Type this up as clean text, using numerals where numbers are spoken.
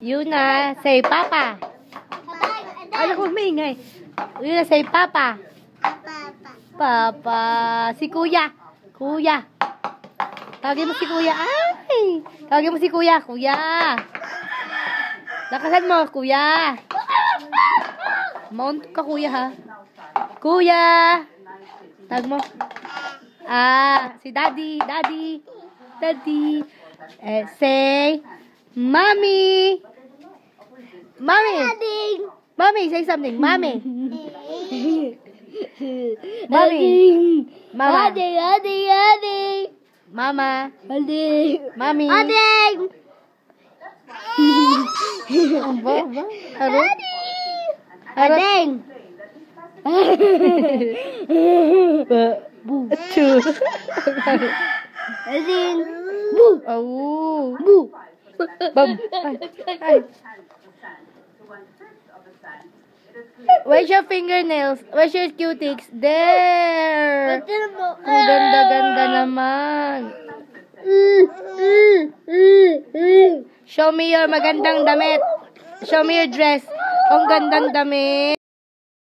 Yuna, say Papa. Ano kung maingay? Yuna, say Papa. Papa. Si Kuya. Kuya. Tawagin mo si Kuya. Ay! Tawagin mo si Kuya. Kuya. Lakasan mo, Kuya. Mount ka, Kuya, ha? Kuya. Tawag mo. Si Daddy. Daddy. Daddy. Say, Mommy. Mommy. Mommy, say something. Mommy. Mommy. Mama. Mama. Mommy. Ading. Bu. Ading. Bu. Oh. Bu. Bum. Ay. Where's your fingernails? Where's your cutics? There. Ang ganda-ganda naman. Show me your magandang damit. Show me your dress. Ang gandang damit.